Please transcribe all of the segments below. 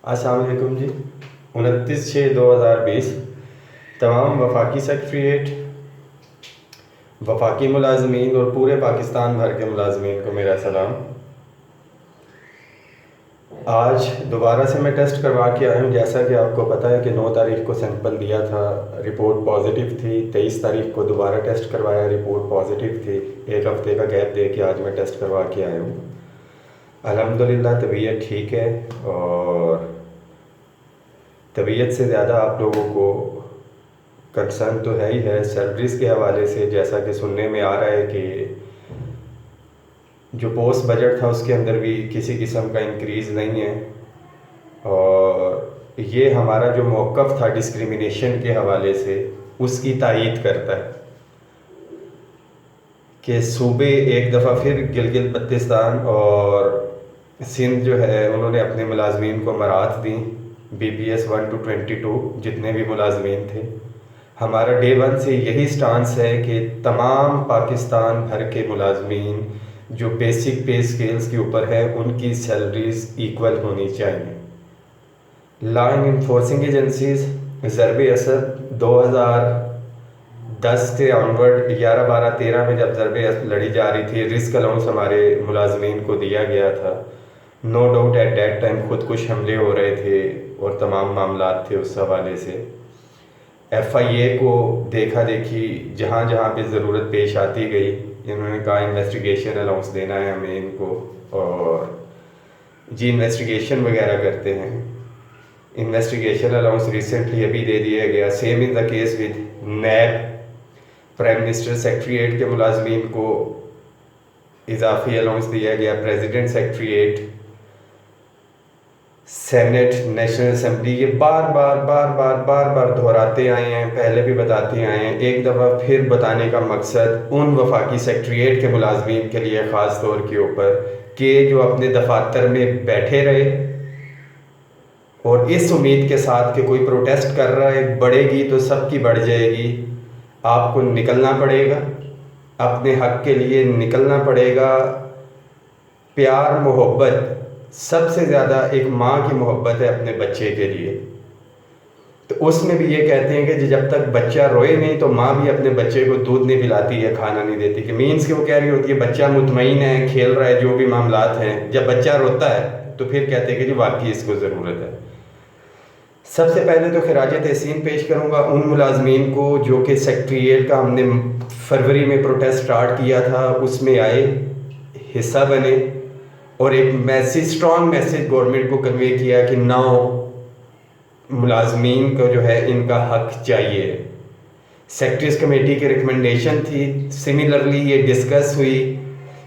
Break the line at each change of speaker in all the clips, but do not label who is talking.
अस्सलाम वालेकुम जी। 29/6/2020 तमाम वफाकी सेक्रेटरीट, वफाकी मुलाजमीन और पूरे पाकिस्तान भर के मुलाजमीन को मेरा सलाम। आज दोबारा से मैं टेस्ट करवा के आया हूँ। जैसा कि आपको पता है कि 9 तारीख को सैंपल दिया था, रिपोर्ट पॉजिटिव थी। 23 तारीख को दोबारा टेस्ट करवाया, रिपोर्ट पॉजिटिव थी। एक हफ़्ते का गैप दे के आज मैं टेस्ट करवा के आया हूँ। अल्हम्दुलिल्लाह तबीयत ठीक है और तबीयत से ज़्यादा आप लोगों को कंसर्न तो है ही है सैलरीज़ के हवाले से। जैसा कि सुनने में आ रहा है कि जो पोस्ट बजट था उसके अंदर भी किसी किस्म का इंक्रीज़ नहीं है, और ये हमारा जो मौक़िफ़ था डिस्क्रिमिनेशन के हवाले से उसकी तायीद करता है कि सूबे एक दफ़ा फिर गिलगित बल्तिस्तान और सिंध जो है उन्होंने अपने मुलाजमीन को मराहत दी। BPS 1 to 22 जितने भी मुलाजमीन थे, हमारा डे 1 से यही स्टांस है कि तमाम पाकिस्तान भर के मुलाजमीन जो बेसिक पे स्केल्स के ऊपर है उनकी सैलरीज इक्वल होनी चाहिए। लॉ एंड इन्फोर्सिंग एजेंसीज ज़रब असद 2010 से ऑनवर्ड 11, 12, 13 में जब ज़रब असद लड़ी जा रही थी, रिस्क अलाउंस हमारे मुलाजमीन को दिया गया था। No doubt at that time खुदकुश हमले हो रहे थे और तमाम मामलात थे उस हवाले से। FIA को देखा देखी जहाँ जहाँ पे ज़रूरत पेश आती गई, इन्होंने कहा इन्वेस्टिगेशन अलाउंस देना है हमें इनको, और जी इन्वेस्टिगेशन वगैरह करते हैं। इन्वेस्टिगेशन अलाउंस रिसेंटली अभी दे दिया गया। Same in the case with NAB, prime minister secretariat के मुलाजमीन को इजाफी अलाउंस दिया गया। President secretariat, senate, national assembly, ये बार बार दोहराते आए हैं, पहले भी बताते आए हैं। एक दफ़ा फिर बताने का मकसद उन वफाकी सेक्रेटरीट के मुलाजमीन के लिए ख़ास तौर के ऊपर कि जो अपने दफातर में बैठे रहे और इस उम्मीद के साथ कि कोई प्रोटेस्ट कर रहा है, बढ़ेगी तो सबकी बढ़ जाएगी। आपको निकलना पड़ेगा, अपने हक के लिए निकलना पड़ेगा। प्यार मोहब्बत सबसे ज़्यादा एक माँ की मोहब्बत है अपने बच्चे के लिए, तो उसमें भी ये कहते हैं कि जब तक बच्चा रोए नहीं तो माँ भी अपने बच्चे को दूध नहीं पिलाती है, खाना नहीं देती। कि मीन्स कि वो कह रही होती है बच्चा मुतमईन है, खेल रहा है, जो भी मामलात हैं। जब बच्चा रोता है तो फिर कहते हैं कि जी वाकई इसको ज़रूरत है। सबसे पहले तो खिराज तहसीन पेश करूँगा उन मुलाजमीन को जो कि सेक्रेटरीट का हमने फरवरी में प्रोटेस्ट स्टार्ट किया था उसमें आए, हिस्सा बने और एक मैसेज, स्ट्रॉन्ग मैसेज गवर्नमेंट को कन्वे किया कि नाउ मुलाजमीन को जो है इनका हक चाहिए। सेक्रेटरीज कमेटी की रिकमेंडेशन थी। सिमिलरली ये डिस्कस हुई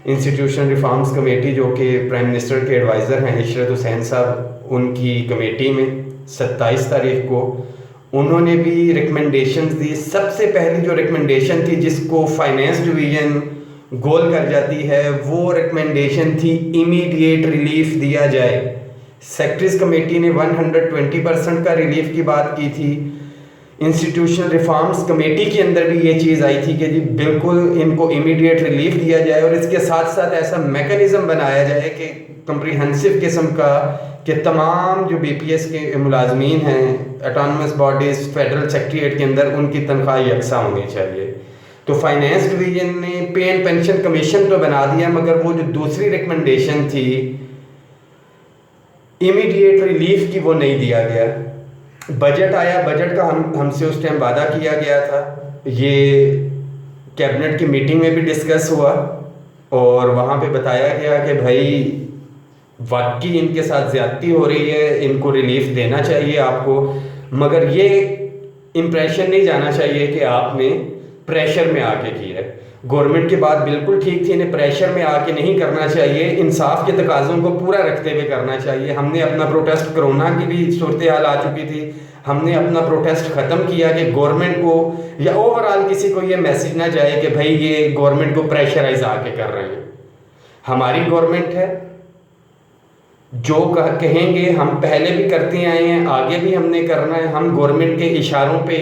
इंस्टीट्यूशनल रिफॉर्म्स कमेटी जो कि प्राइम मिनिस्टर के एडवाइज़र हैं इशरत हुसैन साहब, उनकी कमेटी में 27 तारीख को उन्होंने भी रिकमेंडेशंस दी। सबसे पहली जो रिकमेंडेशन थी जिसको फाइनेंस डिवीज़न गोल कर जाती है, वो रिकमेंडेशन थी इमीडिएट रिलीफ दिया जाए। सेक्रेटरीज कमेटी ने 120% का रिलीफ की बात की थी। इंस्टीट्यूशनल रिफॉर्म्स कमेटी के अंदर भी ये चीज़ आई थी कि जी बिल्कुल इनको इमीडिएट रिलीफ दिया जाए और इसके साथ साथ ऐसा मैकेनिज़्म बनाया जाए कि कम्प्रीहेंसिव किस्म का कि तमाम जो BPS के मुलाजमीन हैं ऑटोनमस बॉडीज़ फेडरल सेक्रेटरीट के अंदर उनकी तनख्वाह यकसा होनी चाहिए। तो फाइनेंस डिवीज़न ने पे एंड पेंशन कमीशन तो बना दिया, मगर वो जो दूसरी रिकमेंडेशन थी इमीडिएट रिलीफ की वो नहीं दिया गया। बजट आया, बजट का हमसे उस टाइम वादा किया गया था। ये कैबिनेट की मीटिंग में भी डिस्कस हुआ और वहाँ पे बताया गया कि भाई वाकई इनके साथ ज़्यादती हो रही है, इनको रिलीफ देना चाहिए आपको, मगर ये इम्प्रेशन नहीं जाना चाहिए कि आपने प्रेशर में आके किया है। गवर्नमेंट की बात बिल्कुल ठीक थी, इन्हें प्रेशर में आके नहीं करना चाहिए, इंसाफ के तकाज़ों को पूरा रखते हुए करना चाहिए। हमने अपना प्रोटेस्ट, कोरोना की भी सूरत हाल आ चुकी थी, हमने अपना प्रोटेस्ट ख़त्म किया कि गवर्नमेंट को या ओवरऑल किसी को ये मैसेज ना जाए कि भाई ये गवर्नमेंट को प्रेशराइज आके कर रहे हैं। हमारी गवर्नमेंट है, जो कहेंगे हम पहले भी करते आए हैं, आगे भी हमने करना है। हम गवर्नमेंट के इशारों पे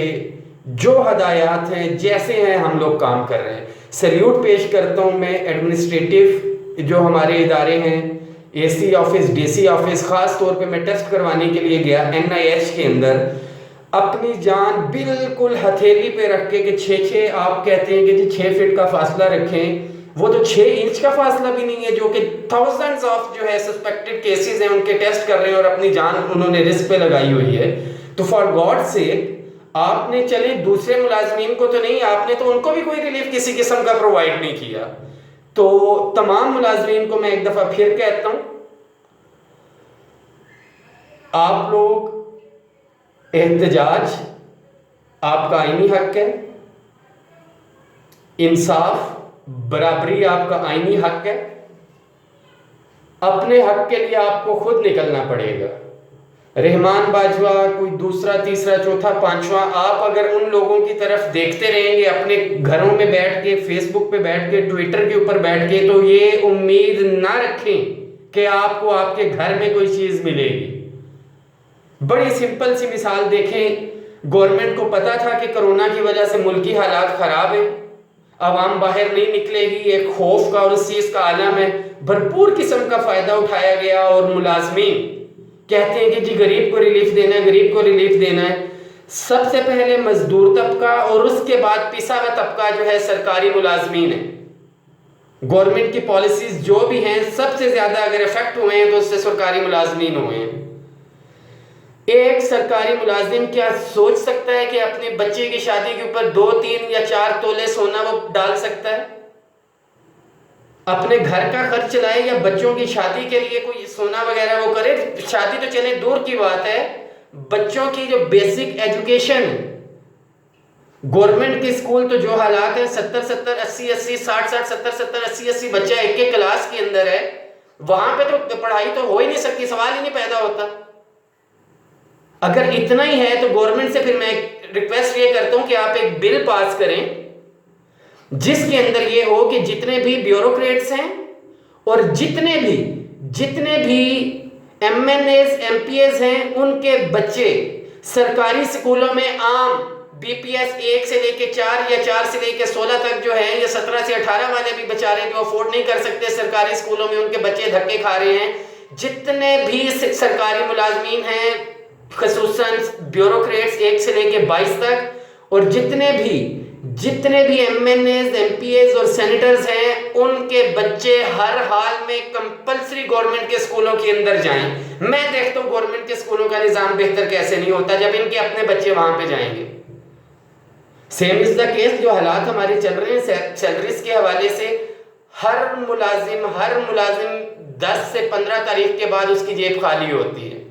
जो हदायत हैं जैसे हैं हम लोग काम कर रहे हैं। सैल्यूट पेश करता हूँ मैं एडमिनिस्ट्रेटिव जो हमारे इदारे हैं,
एसी ऑफिस, डीसी ऑफिस, ख़ास तौर पे मैं टेस्ट करवाने के लिए गया NIH के अंदर, अपनी जान बिल्कुल हथेली पे रख के कि 6-6 आप कहते हैं कि जी 6 फीट का फासला रखें, वो तो 6 इंच का फासला भी नहीं है, जो कि थाउजेंड्स ऑफ जो है सस्पेक्टेड केसेस हैं उनके टेस्ट कर रहे हैं और अपनी जान उन्होंने रिस्क पे लगाई हुई है। तो फॉर गॉड सेक आपने चले दूसरे मुलाजमीन को तो नहीं, आपने तो उनको भी कोई रिलीफ किसी किस्म का प्रोवाइड नहीं किया। तो तमाम मुलाजमीन को मैं एक दफ़ा फिर कहता हूँ, आप लोग एहतजाज आपका आईनी हक है, इंसाफ बराबरी आपका आईनी हक है, अपने हक के लिए आपको खुद निकलना पड़ेगा। रहमान बाजवा, कोई दूसरा तीसरा चौथा पांचवा, आप अगर उन लोगों की तरफ देखते रहेंगे अपने घरों में बैठ के, फेसबुक पे बैठ के, ट्विटर के ऊपर बैठ के, तो ये उम्मीद ना रखें कि आपको आपके घर में कोई चीज मिलेगी। बड़ी सिंपल सी मिसाल देखें, गवर्नमेंट को पता था कि कोरोना की वजह से मुल्की हालात खराब है, आवाम बाहर नहीं निकलेगी, एक खौफ का और उस चीज का आलम है, भरपूर किस्म का फायदा उठाया गया और मुलाजमीन कहते हैं कि जी गरीब को रिलीफ देना है, गरीब को रिलीफ देना है। सबसे पहले मजदूर तबका और उसके बाद पिसा हुआ तबका जो है सरकारी मुलाजमीन है। गवर्नमेंट की पॉलिसीज जो भी हैं सबसे ज्यादा अगर इफेक्ट हुए हैं तो उससे सरकारी मुलाजमीन हुए हैं। एक सरकारी मुलाजिम क्या सोच सकता है कि अपने बच्चे की शादी के ऊपर 2, 3 या 4 तोले सोना वो डाल सकता है? अपने घर का खर्च चलाए या बच्चों की शादी के लिए कोई सोना वगैरह वो करे? शादी तो चले दूर की बात है, बच्चों की जो बेसिक एजुकेशन, गवर्नमेंट के स्कूल तो जो हालात है 70-70, 80-80, 60-60, 70-70, 80-80 बच्चा एक क्लास के अंदर है, वहां पे तो पढ़ाई तो हो ही नहीं सकती, सवाल ही नहीं पैदा होता। अगर इतना ही है तो गवर्नमेंट से फिर मैं रिक्वेस्ट ये करता हूं कि आप एक बिल पास करें जिसके अंदर ये हो कि जितने भी ब्यूरोक्रेट्स हैं और जितने भी MNAs MPAs हैं उनके बच्चे सरकारी स्कूलों में आम BPS 1 से लेके 4 या 4 से लेके 16 तक जो है, या 17 से 18 वाले भी बेचारे जो अफोर्ड नहीं कर सकते सरकारी स्कूलों में उनके बच्चे धक्के खा रहे हैं। जितने भी सरकारी मुलाजमीन हैं खसूसन ब्यूरोक्रेट्स 1 से लेके 22 तक, और जितने भी MNAs MPAs और सेनेटर्स हैं उनके बच्चे हर हाल में कंपलसरी गवर्नमेंट के स्कूलों के अंदर जाएं। मैं देखता हूं गवर्नमेंट के स्कूलों का निजाम बेहतर कैसे नहीं होता जब इनके अपने बच्चे वहां पे जाएंगे। सेम इज द केस जो हालात हमारे चल रहे हैं सैलरीज के हवाले से, हर मुलाजिम 10 से 15 तारीख के बाद उसकी जेब खाली होती है।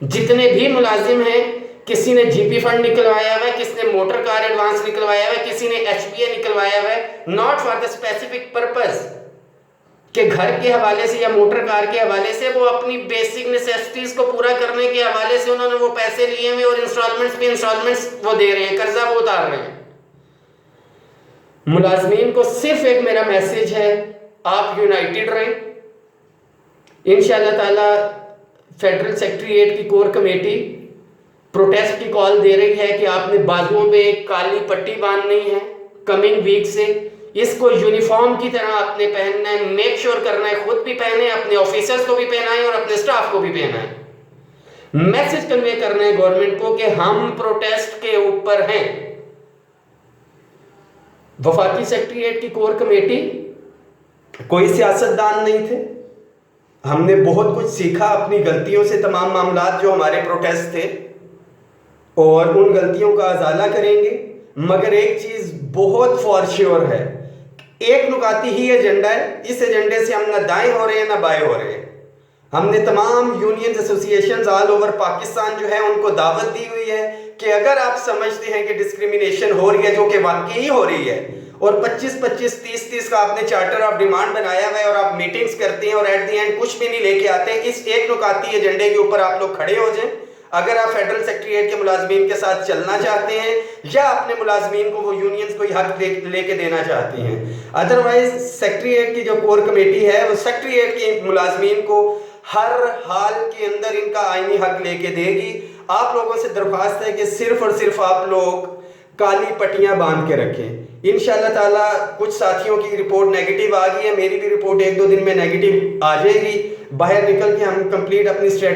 जितने भी मुलाजिम हैं, किसी ने GP फंड निकलवाया हुआ है, किसी ने मोटर कार एडवांस निकलवाया हुआ है, किसी ने HBA निकलवाया हुआ है, not for the specific purpose कि घर के हवाले से या मोटर कार के हवाले से, वो अपनी बेसिक नेसेसिटीज को पूरा करने के हवाले से उन्होंने वो पैसे लिए हुए और इंस्टॉलमेंट्स वो दे रहे हैं, कर्जा वो उतार रहे हैं। मुलाजमीन को सिर्फ एक मेरा मैसेज है, आप यूनाइटेड रहें। इंशाअल्लाह ताला फेडरल सेक्रेटेरिएट की कोर कमेटी प्रोटेस्ट की कॉल दे रही है कि आपने बाजुओं पे एक काली पट्टी बांधनी है। कमिंग वीक से इसको यूनिफॉर्म की तरह आपने पहनना है, मेक श्योर करना है, खुद भी पहने, अपने ऑफिसर्स को भी पहनाएं और अपने स्टाफ को भी पहनाएं। मैसेज कन्वे करना है गवर्नमेंट को कि हम प्रोटेस्ट के ऊपर हैं। वफाकी सेक्रेटेरिएट की कोर कमेटी कोई सियासतदान नहीं थे, हमने बहुत कुछ सीखा अपनी गलतियों से, तमाम मामलात जो हमारे प्रोटेस्ट थे, और उन गलतियों का अजाला करेंगे। मगर एक चीज बहुत फॉर श्योर है, एक नुकाती ही एजेंडा है, इस एजेंडे से हम ना दाएं हो रहे हैं ना बाएं हो रहे हैं। हमने तमाम union associations all over Pakistan जो है उनको दावत दी हुई है कि अगर आप समझते हैं कि डिस्क्रिमिनेशन हो रही है, जो कि वाकई ही हो रही है, और 25-25, 30-30 का आपने चार्टर ऑफ डिमांड बनाया हुआ है और आप मीटिंग्स करते हैं और एट द एंड कुछ भी नहीं लेके आते, इस एक नुकाती एजेंडे के ऊपर आप लोग खड़े हो जाएं। अगर आप फेडरल सेक्रेटेरिएट के मुलाजमीन के साथ चलना चाहते हैं या अपने मुलाजमीन को वो यूनियंस को हक लेके देना चाहती हैं, अदरवाइज सेक्रेटेरिएट की जो कोर कमेटी है वो सेक्रेटेरिएट के मुलाजमीन को हर हाल के अंदर इनका आईनी हक लेके देगी। आप लोगों से दरख्वास्त है कि सिर्फ और सिर्फ आप लोग
काली पट्टियां बांध के रखें। इंशाल्लाह ताला कुछ साथियों की रिपोर्ट नेगेटिव आ गई है, मेरी भी रिपोर्ट 1-2 दिन में नेगेटिव आ जाएगी। बाहर निकल के हम कंप्लीट अपनी स्ट्रेटजी